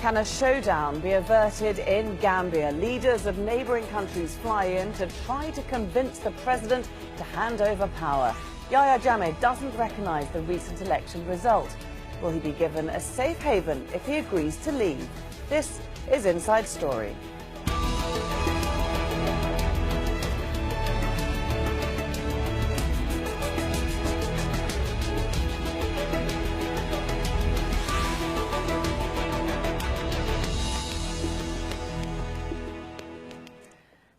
Can a showdown be averted in Gambia? Leaders of neighbouring countries fly in to try to convince the president to hand over power. Yahya Jammeh doesn't recognise the recent election result. Will he be given a safe haven if he agrees to leave? This is Inside Story.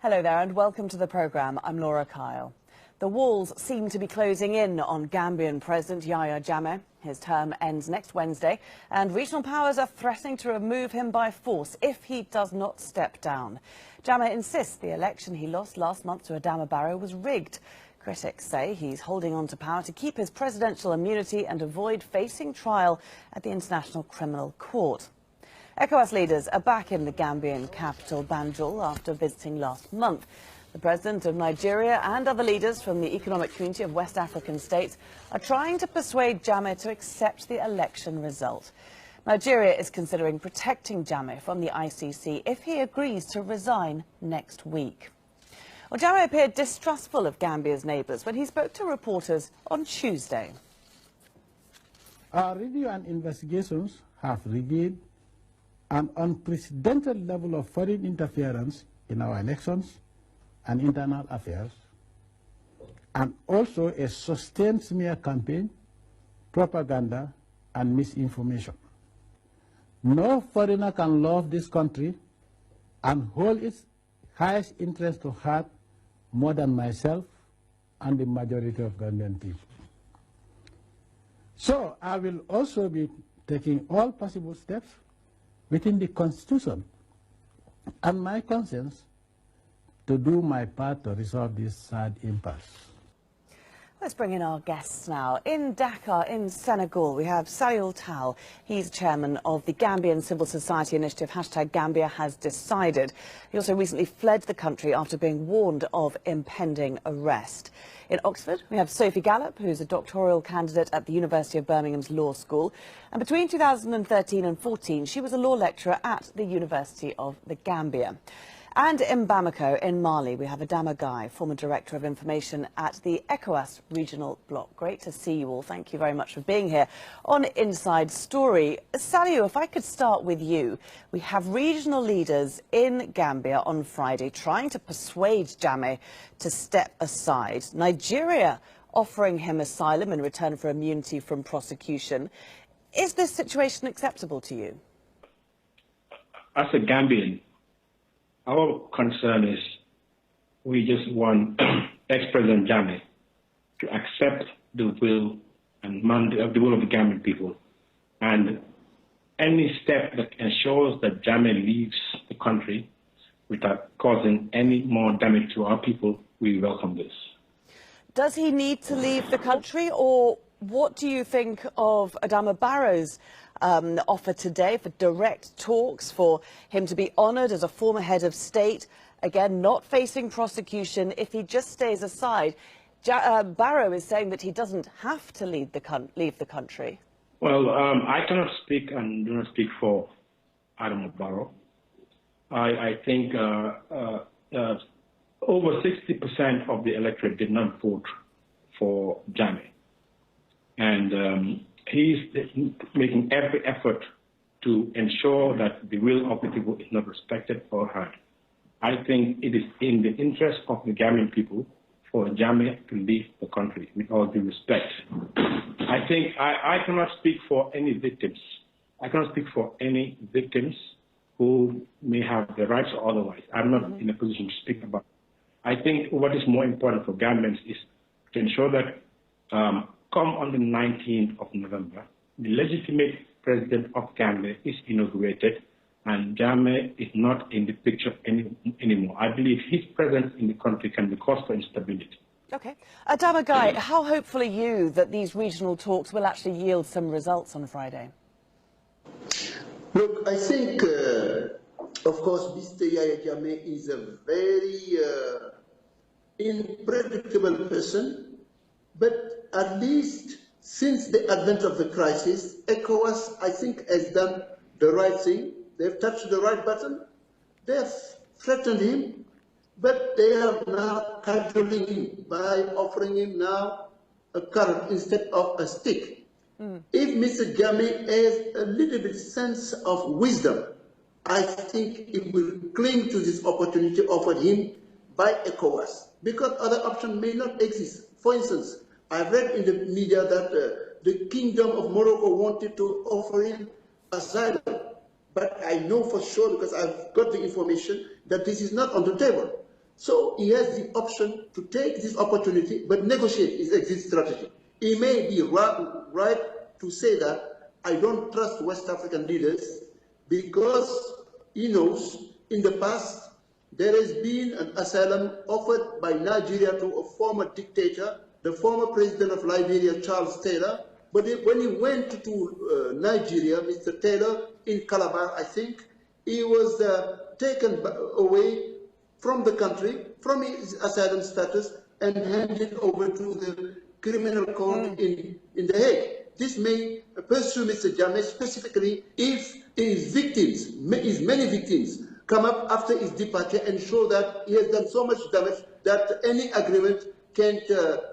Hello there and welcome to the programme. I'm Laura Kyle. The walls seem to be closing in on Gambian President Yahya Jammeh. His term ends next Wednesday and regional powers are threatening to remove him by force if he does not step down. Jammeh insists the election he lost last month to Adama Barrow was rigged. Critics say he's holding on to power to keep his presidential immunity and avoid facing trial at the International Criminal Court. Ecowas leaders are back in the Gambian capital, Banjul, after visiting last month. The president of Nigeria and other leaders from the Economic Community of West African states are trying to persuade Jammeh to accept the election result. Nigeria is considering protecting Jammeh from the ICC if he agrees to resign next week. Well, Jammeh appeared distrustful of Gambia's neighbours when he spoke to reporters on Tuesday. Our review and investigations have revealed an unprecedented level of foreign interference in our elections and internal affairs, and also a sustained smear campaign, propaganda, and misinformation. No foreigner can love this country and hold its highest interest to heart more than myself and the majority of Gambian people. So I will also be taking all possible steps within the Constitution and my conscience to do my part to resolve this sad impasse. Let's bring in our guests now. In Dakar, in Senegal, we have Salieu Taal. He's chairman of the Gambian Civil Society Initiative, #Gambia Has Decided. He also recently fled the country after being warned of impending arrest. In Oxford, we have Sophie Gallop, who's a doctoral candidate at the University of Birmingham's Law School. And between 2013 and 14, she was a law lecturer at the University of the Gambia. And in Bamako, in Mali, we have Adama Guy, former Director of Information at the Ecowas Regional Bloc. Great to see you all. Thank you very much for being here on Inside Story. Salieu, if I could start with you. We have regional leaders in Gambia on Friday trying to persuade Jammeh to step aside. Nigeria offering him asylum in return for immunity from prosecution. Is this situation acceptable to you? As a Gambian, our concern is we just want ex-President Jammeh to accept the will and mandate of the will of the Gambian people. And any step that ensures that Jammeh leaves the country without causing any more damage to our people, we welcome this. Does he need to leave the country, or what do you think of Adama Barrow's offer today for direct talks, for him to be honoured as a former head of state, again not facing prosecution if he just stays aside? Barrow is saying that he doesn't have to leave the country. Well, I cannot speak and do not speak for Adama Barrow. I think over 60% of the electorate did not vote for Jammeh. And he's making every effort to ensure that the will of the people is not respected or heard. I think it is in the interest of the Gambian people for Jammeh to leave the country, with all due respect. I think I cannot speak for any victims. I cannot speak for any victims who may have the rights or otherwise. I'm not in a position to speak about it. I think what is more important for Gambians is to ensure that come on the 19th of November, the legitimate president of Gambia is inaugurated and Jammeh is not in the picture anymore. I believe his presence in the country can be cause for instability. Okay. Adama Guy, how hopeful are you that these regional talks will actually yield some results on Friday? Look, I think, of course, Mr. Yahya Jammeh is a very unpredictable person, but at least since the advent of the crisis, ECOWAS, I think, has done the right thing they've touched the right button, they've threatened him, but they are now cajoling him by offering him now a carrot instead of a stick. If Mr. Jammeh has a little bit sense of wisdom, I think he will cling to this opportunity offered him by Ecowas, because other options may not exist. For instance, I've read in the media that the Kingdom of Morocco wanted to offer him asylum, but I know for sure, because I've got the information, that this is not on the table. So he has the option to take this opportunity, but negotiate his exit strategy. He may be right to say that I don't trust West African leaders, because he knows in the past there has been an asylum offered by Nigeria to a former dictator, the former president of Liberia, Charles Taylor. But when he went to Nigeria, Mr. Taylor, in Calabar, I think, he was taken away from the country, from his asylum status, and handed over to the criminal court in The Hague. This may pursue Mr. Jammeh specifically if his victims, his many victims, come up after his departure and show that he has done so much damage that any agreement can't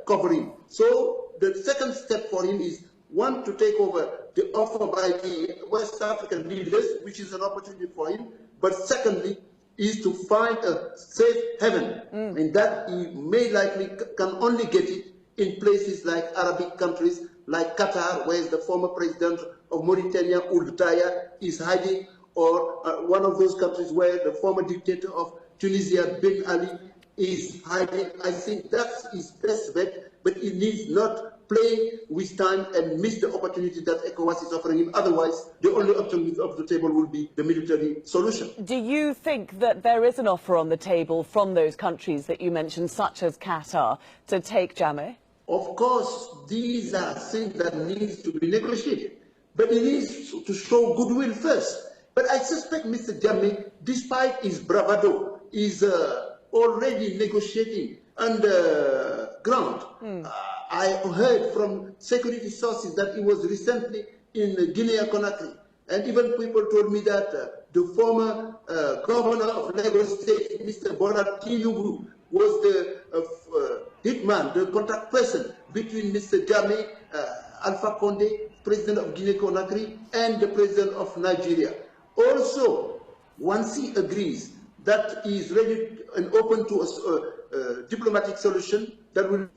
cover him. So the second step for him is, one, to take over the offer by the West African leaders, which is an opportunity for him, but secondly, is to find a safe haven, and that he may likely can only get it in places like Arabic countries, like Qatar, where the former president of Mauritania, Ould Taya, is hiding, or one of those countries where the former dictator of Tunisia, Ben Ali, is hiding. I think that's his best bet, but he needs not play with time and miss the opportunity that ECOWAS is offering him. Otherwise, the only option off the table will be the military solution. Do you think that there is an offer on the table from those countries that you mentioned, such as Qatar, to take Jammeh? Of course, these are things that needs to be negotiated, but he needs to show goodwill first. But I suspect Mr. Jammeh, despite his bravado, is already negotiating underground. I heard from security sources that he was recently in Guinea-Conakry, and even people told me that the former governor of Lagos State, Mr. Bola Tinubu, was the hitman, the contact person between Mr. Jammeh, Alpha Condé, president of Guinea-Conakry, and the president of Nigeria. Also, once he agrees that he is ready and open to a diplomatic solution that will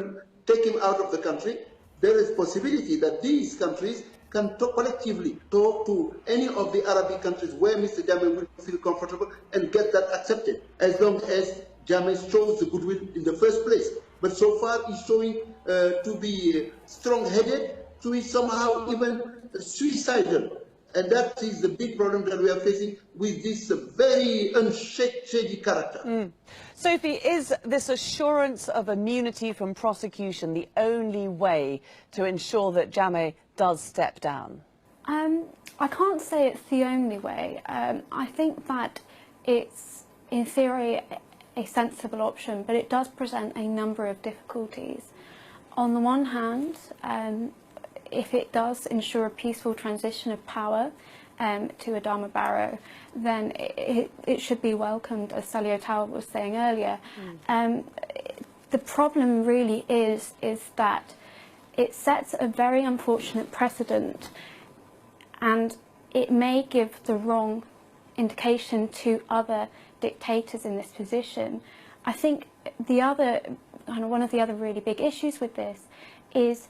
take him out of the country, there is possibility that these countries can collectively talk to any of the Arabic countries where Mr. Jammeh will feel comfortable and get that accepted, as long as Jammeh shows the goodwill in the first place. But so far he's showing to be strong-headed, to be somehow even suicidal. And that is the big problem that we are facing with this very shady character. Sophie, is this assurance of immunity from prosecution the only way to ensure that Jammeh does step down? I can't say it's the only way. I think that it's, in theory, a sensible option, but it does present a number of difficulties. On the one hand, if it does ensure a peaceful transition of power to Adama Barrow, then it should be welcomed, as Salieu Taal was saying earlier. The problem really is that it sets a very unfortunate precedent, and it may give the wrong indication to other dictators in this position. I think one of the other really big issues with this is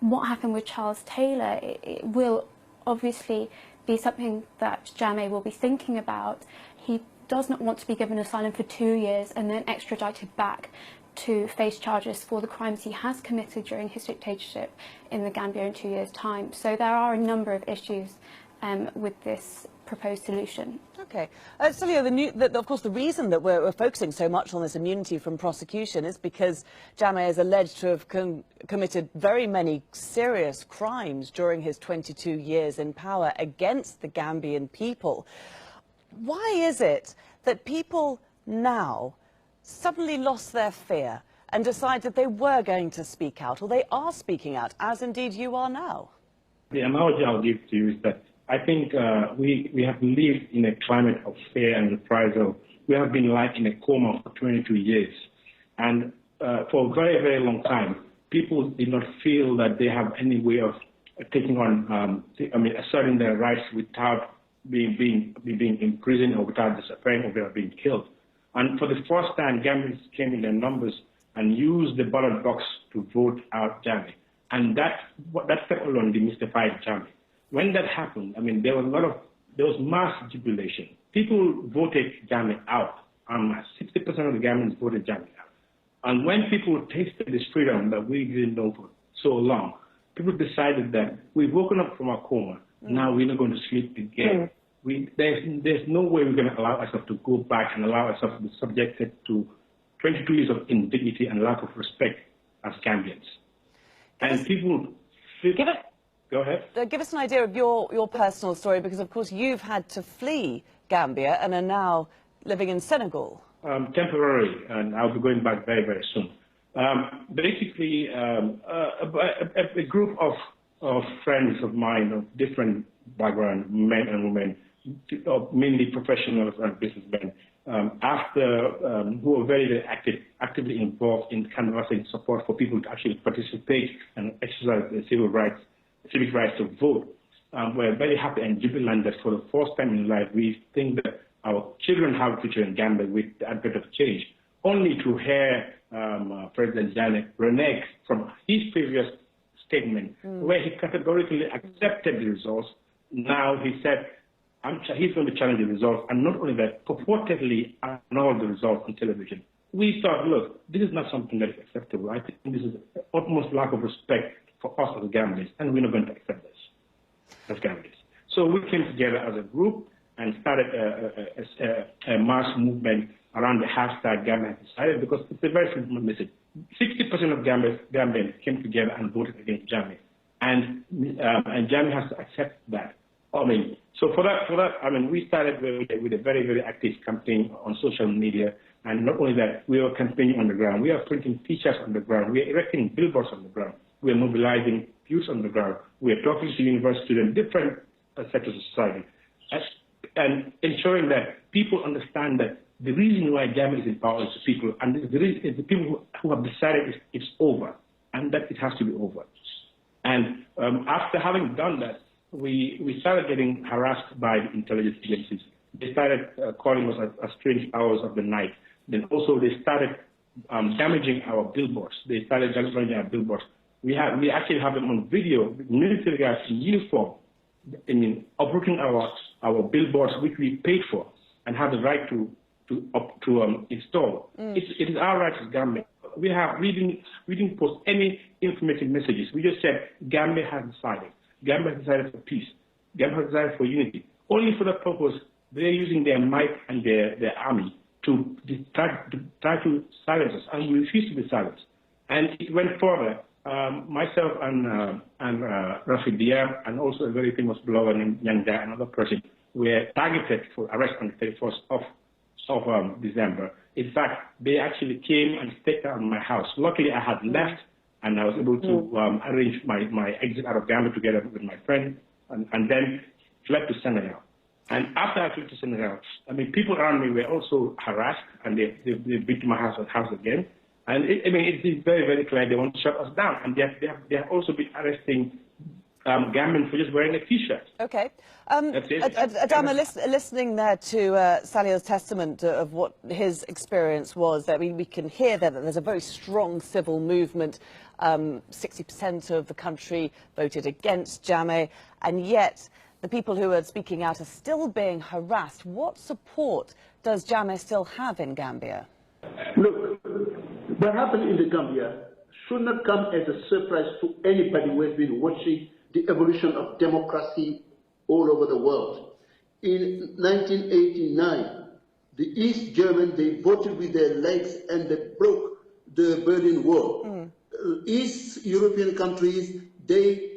what happened with Charles Taylor. It will obviously be something that Jammeh will be thinking about. He does not want to be given asylum for 2 years and then extradited back to face charges for the crimes he has committed during his dictatorship in the Gambia in 2 years' time. So there are a number of issues with this proposed solution. Okay. Salieu, of course, the reason that we're focusing so much on this immunity from prosecution is because Jammeh is alleged to have committed very many serious crimes during his 22 years in power against the Gambian people. Why is it that people now suddenly lost their fear and decided that they were going to speak out, or they are speaking out, as indeed you are now? The analogy I'll give to you is that I think we have lived in a climate of fear and reprisal. We have been like in a coma for 22 years. And for a very, very long time, people did not feel that they have any way of taking on, asserting their rights without being imprisoned or without disappearing or being killed. And for the first time, Gambians came in their numbers and used the ballot box to vote out Jammeh. And that step alone demystified Jammeh. When that happened, there was mass jubilation. People voted Jammeh out en masse. 60% of the Gambians voted Jammeh out. And when people tasted this freedom that we didn't know for so long, people decided that we've woken up from our coma. Now we're not going to sleep again. There's no way we're going to allow ourselves to go back and allow ourselves to be subjected to 22 years of indignity and lack of respect as Gambians. And people feel... Go ahead. Give us an idea of your personal story, because, of course, you've had to flee Gambia and are now living in Senegal. Temporarily, and I'll be going back very, very soon. Basically, a group of friends of mine of different backgrounds, men and women, mainly professionals and businessmen, who were very, very actively involved in canvassing support for people to actually participate and exercise their civic rights to vote. We're very happy and jubilant that for the first time in life, we think that our children have a future in Gambia with the advent of change, only to hear President Jammeh renege from his previous statement, where he categorically accepted the results. Now he said he's going to challenge the results, and not only that, purportedly annulled the results on television. We thought, look, this is not something that is acceptable. I think this is utmost lack of respect for us as Gambians, and we're not going to accept this as Gambians. So we came together as a group and started a mass movement around the hashtag Gambia has decided, because it's a very simple message. 60% of Gambians came together and voted against Jammeh, and Jammeh has to accept that. So for that, we started with a very, very active campaign on social media, and not only that, we are campaigning on the ground. We are printing T-shirts on the ground. We are erecting billboards on the ground. We are mobilizing youth on the ground. We are talking to university students, different sectors of society, and ensuring that people understand that the reason why Jammeh is in power is the people, and the people who have decided it's over, and that it has to be over. And after having done that, we started getting harassed by the intelligence agencies. They started calling us at strange hours of the night. Then also they started damaging our billboards. They started damaging our billboards. We actually have them on video, military guys in uniform, uprooting our billboards, which we paid for and have the right to install. It is our right as Gambia. We didn't post any informative messages. We just said Gambia has decided. Gambia has decided for peace. Gambia has decided for unity. Only for that purpose, they're using their might and their army to try to silence us, and we refuse to be silenced. And it went further. Myself and Rafi Dia, and also a very famous blogger named Nyanda, another person, were targeted for arrest on the 31st of December. In fact, they actually came and stayed at my house. Luckily, I had left, and I was able to arrange my exit out of Gambia together with my friend, and then fled to Senegal. And after I fled to Senegal, people around me were also harassed, and they beat my house again. And it's very, very clear they want to shut us down, and they have also been arresting Gambians for just wearing a T-shirt. Okay. Adama, listening there to Salieu's testament of what his experience was, we can hear there that there's a very strong civil movement. 60% of the country voted against Jammeh, and yet the people who are speaking out are still being harassed. What support does Jammeh still have in Gambia? Look, what happened in the Gambia should not come as a surprise to anybody who has been watching the evolution of democracy all over the world. In 1989, the East Germans, they voted with their legs and they broke the Berlin Wall. East European countries, they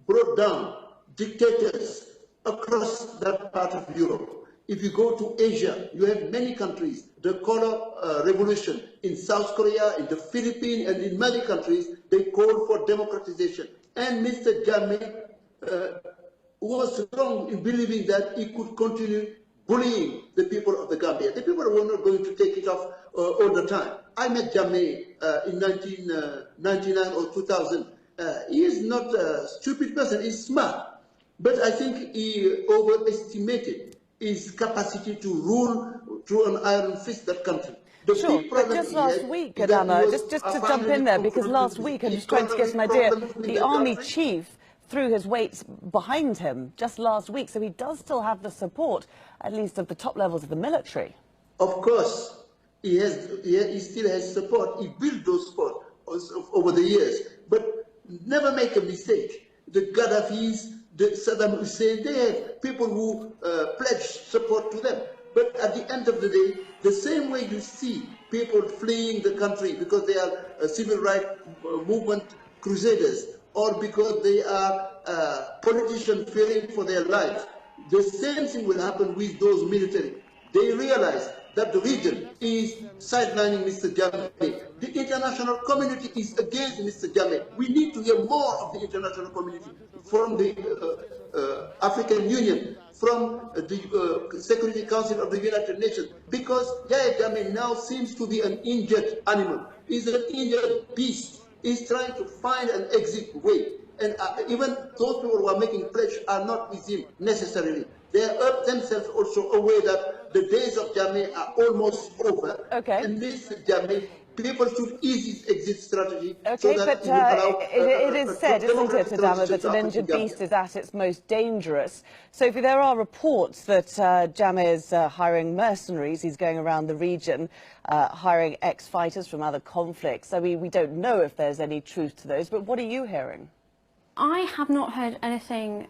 brought down dictators across that part of Europe. If you go to Asia, you have many countries. The Color Revolution in South Korea, in the Philippines, and in many countries, they call for democratization. And Mr. Jammeh was wrong in believing that he could continue bullying the people of the Gambia. The people were not going to take it off all the time. I met Jammeh in 1999 or 2000. He is not a stupid person, he's smart. But I think he overestimated his capacity to rule through an iron fist that country. Sure, but just last week, Adama, just to jump in there, because last week, I'm just trying to get an idea, the army chief threw his weight behind him just last week, so he does still have the support, at least of the top levels of the military. Of course, he still has support. He built those support over the years. But never make a mistake. The Gaddafis, the Saddam Hussein, they have people who pledge support to them. But at the end of the day, the same way you see people fleeing the country because they are civil rights movement crusaders or because they are politicians fearing for their lives, the same thing will happen with those military. They realize that the region is sidelining Mr. Jammeh. The international community is against Mr. Jammeh. We need to hear more of the international community from the African Union, from the Security Council of the United Nations, because Yahya Jammeh now seems to be an injured animal. He's an injured beast. He's trying to find an exit way. And even those people who are making pledge are not with him necessarily. They are themselves also aware that the days of Jammeh are almost over. Okay. And Mr. Jammeh, people should ease his exit strategy. Okay, so that but it is said, isn't it, Adama, that an injured beast is at its most dangerous. Sophie, there are reports that Jammeh is hiring mercenaries. He's going around the region, hiring ex-fighters from other conflicts. I mean, we don't know if there's any truth to those, but what are you hearing? I have not heard anything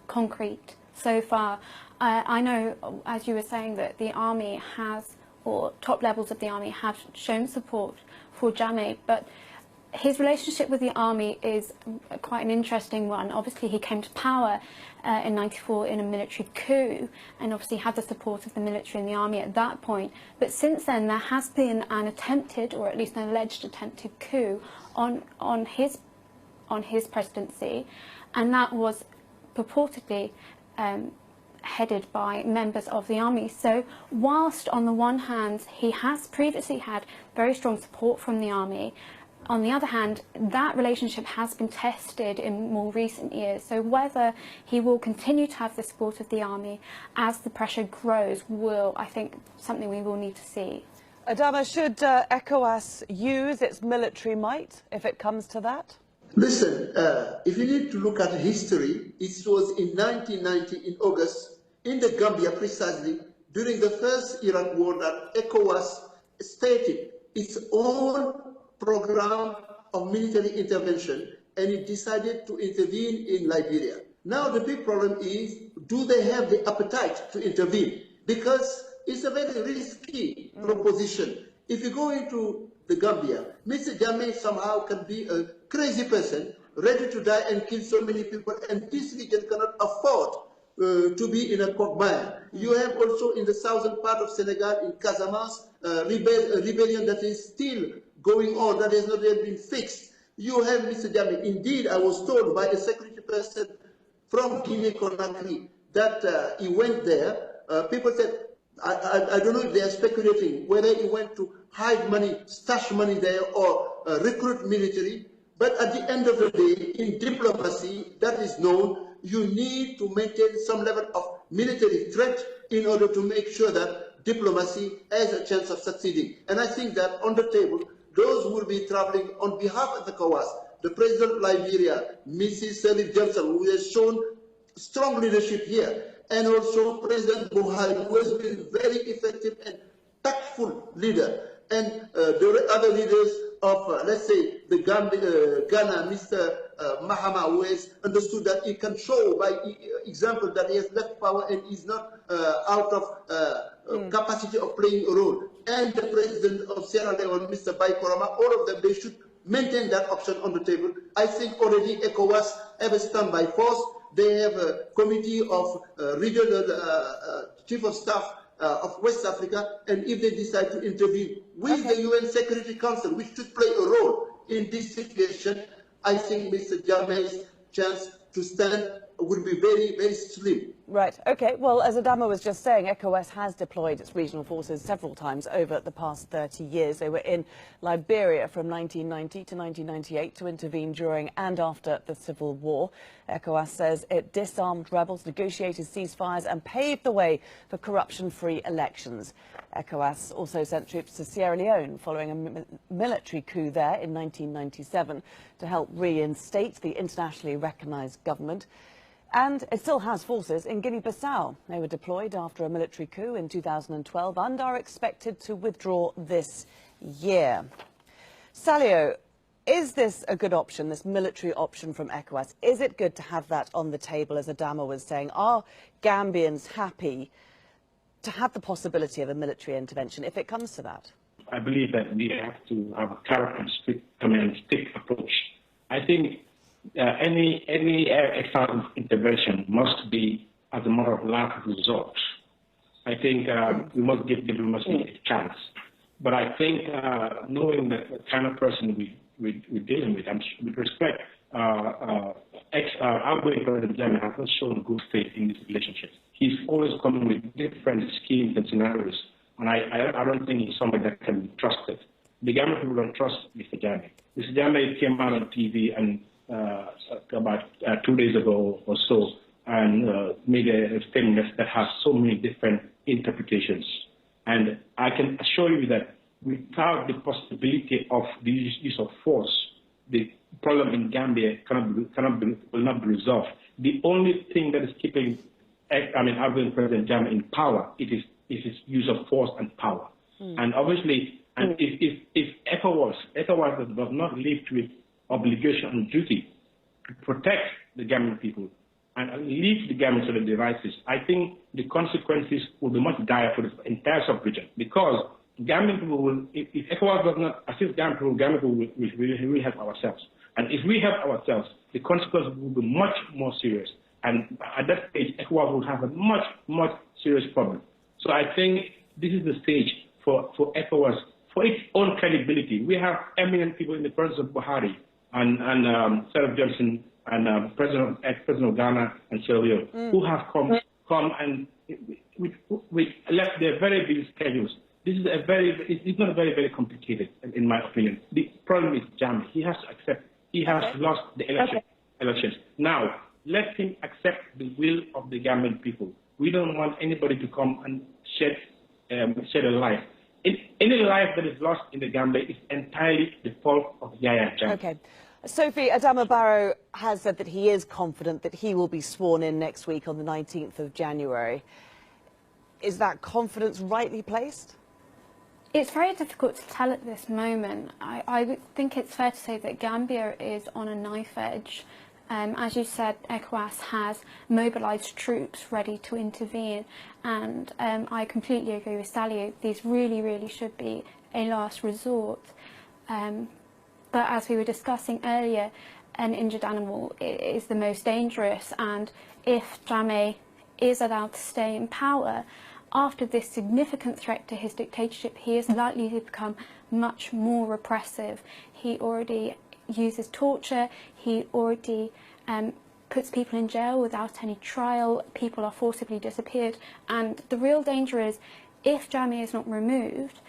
concrete so far. I know, as you were saying, that the army has, or top levels of the army have shown support for Jammeh, but his relationship with the army is quite an interesting one. Obviously, he came to power in '94 in a military coup, and obviously had the support of the military and the army at that point. But since then, there has been an attempted, or at least an alleged attempted coup on his presidency, and that was purportedly headed by members of the army. So whilst on the one hand he has previously had very strong support from the army, on the other hand that relationship has been tested in more recent years. So whether he will continue to have the support of the army as the pressure grows will, I think, something we will need to see. Adama, should Ecowas use its military might if it comes to that? Listen, if you need to look at history, it was in 1990, in August, in the Gambia precisely, during the first Iraq war, that ECOWAS stated its own program of military intervention, and it decided to intervene in Liberia. Now the big problem is, do they have the appetite to intervene? Because it's a very risky proposition. If you go into the Gambia, Mr. Jammeh somehow can be a crazy person, ready to die and kill so many people, and this region cannot afford to be in a quagmire. You have also in the southern part of Senegal, in Casamance, a rebellion that is still going on, that has not yet been fixed. You have Mr. Jammeh. Indeed, I was told by a security person from Guinea-Conakry that he went there. People said, I don't know if they are speculating whether he went to hide money, stash money there, or recruit military. But at the end of the day, in diplomacy, that is known, you need to maintain some level of military threat in order to make sure that diplomacy has a chance of succeeding. And I think that on the table, those who will be traveling on behalf of the ECOWAS, the President of Liberia, Mrs. Salieu Taal, who has shown strong leadership here, and also President Buhari, who has been very effective and tactful leader, and the other leaders of, let's say, the Ghana, Mr. Mahama, who has understood that he can show by example that he has left power and is not out of capacity of playing a role, and the President of Sierra Leone, Mr. Baikoroma, all of them, they should maintain that option on the table. I think already ECOWAS have a standby force. They have a committee of regional chief of staff of West Africa, and if they decide to intervene with the UN Security Council, which should play a role in this situation, I think Mr. Jammeh's chance to stand would be very, very slim. Right, okay. Well, as Adama was just saying, Ecowas has deployed its regional forces several times over the past 30 years. They were in Liberia from 1990 to 1998 to intervene during and after the civil war. Ecowas says it disarmed rebels, negotiated ceasefires and paved the way for corruption-free elections. Ecowas also sent troops to Sierra Leone following a military coup there in 1997 to help reinstate the internationally recognised government. And it still has forces in Guinea-Bissau. They were deployed after a military coup in 2012 and are expected to withdraw this year. Salieu, is this a good option, this military option from ECOWAS? Is it good to have that on the table, as Adama was saying? Are Gambians happy to have the possibility of a military intervention if it comes to that? I believe that we have to have a carrot and stick approach. I think any external intervention must be as a matter of last resort. I think we must give diplomacy a chance. But I think knowing the kind of person we're dealing with, and with respect, outgoing President Jammeh has not shown good faith in this relationship. He's always coming with different schemes and scenarios, and I don't think he's somebody that can be trusted. The Gambian people don't trust Mr. Jammeh. Mr. Jammeh came out on TV and about 2 days ago or so and made a statement that has so many different interpretations. And I can assure you that without the possibility of the use of force, the problem in Gambia will not be resolved. The only thing that is keeping outgoing President Jammeh in power is his use of force and power. And obviously, and if ECOWAS does not live to its obligation and duty to protect the Gambian people and leave the Gambians to the devices, I think the consequences will be much dire for the entire sub-region, because Gambian people will, if ECOWAS does not assist Gambian people will help ourselves. And if we help ourselves, the consequences will be much more serious. And at that stage, ECOWAS will have a much, much serious problem. So I think this is the stage for ECOWAS, for its own credibility. We have eminent people in the presence of Buhari and Sarah Johnson and ex-president of Ghana and Salieu, who have come and we left their very busy schedules. This is it's not very, very complicated, in my opinion. The problem is Jammeh. He has to accept he has lost the elections. Now, let him accept the will of the Gambian people. We don't want anybody to come and shed a life. Any life that is lost in the Gambia is entirely the fault of Yahya Jammeh. Okay. Sophie, Adama Barrow has said that he is confident that he will be sworn in next week on the 19th of January. Is that confidence rightly placed? It's very difficult to tell at this moment. I think it's fair to say that Gambia is on a knife edge. As you said, ECOWAS has mobilised troops ready to intervene, and I completely agree with Salieu. These really, really should be a last resort. But as we were discussing earlier, an injured animal is the most dangerous, and if Jammeh is allowed to stay in power, after this significant threat to his dictatorship, he is likely to become much more repressive. He already uses torture, he already puts people in jail without any trial, people are forcibly disappeared, and the real danger is, if Jammeh is not removed,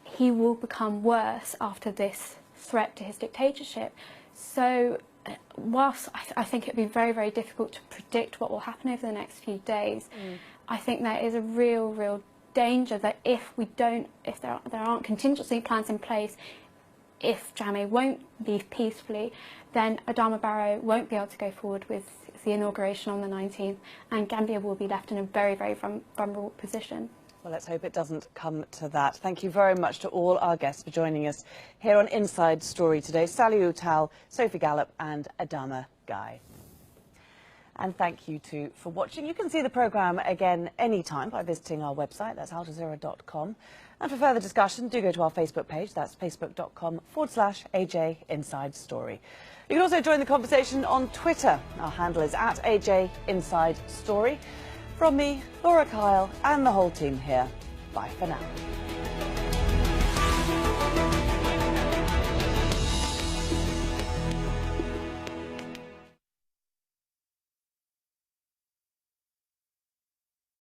he will become worse after this threat to his dictatorship. So whilst I think it would be very, very difficult to predict what will happen over the next few days, I think there is a real danger that if there aren't contingency plans in place, if Jammeh won't leave peacefully, then Adama Barrow won't be able to go forward with the inauguration on the 19th, and Gambia will be left in a very, very vulnerable position. Well, let's hope it doesn't come to that. Thank you very much to all our guests for joining us here on Inside Story today. Salieu Taal, Sophie Gallop and Adama Guy. And thank you too for watching. You can see the programme again anytime by visiting our website, that's aljazeera.com. And for further discussion, do go to our Facebook page, that's facebook.com/AJ Inside Story. You can also join the conversation on Twitter. Our handle is @AJ Inside Story. From me, Laura Kyle, and the whole team here, bye for now.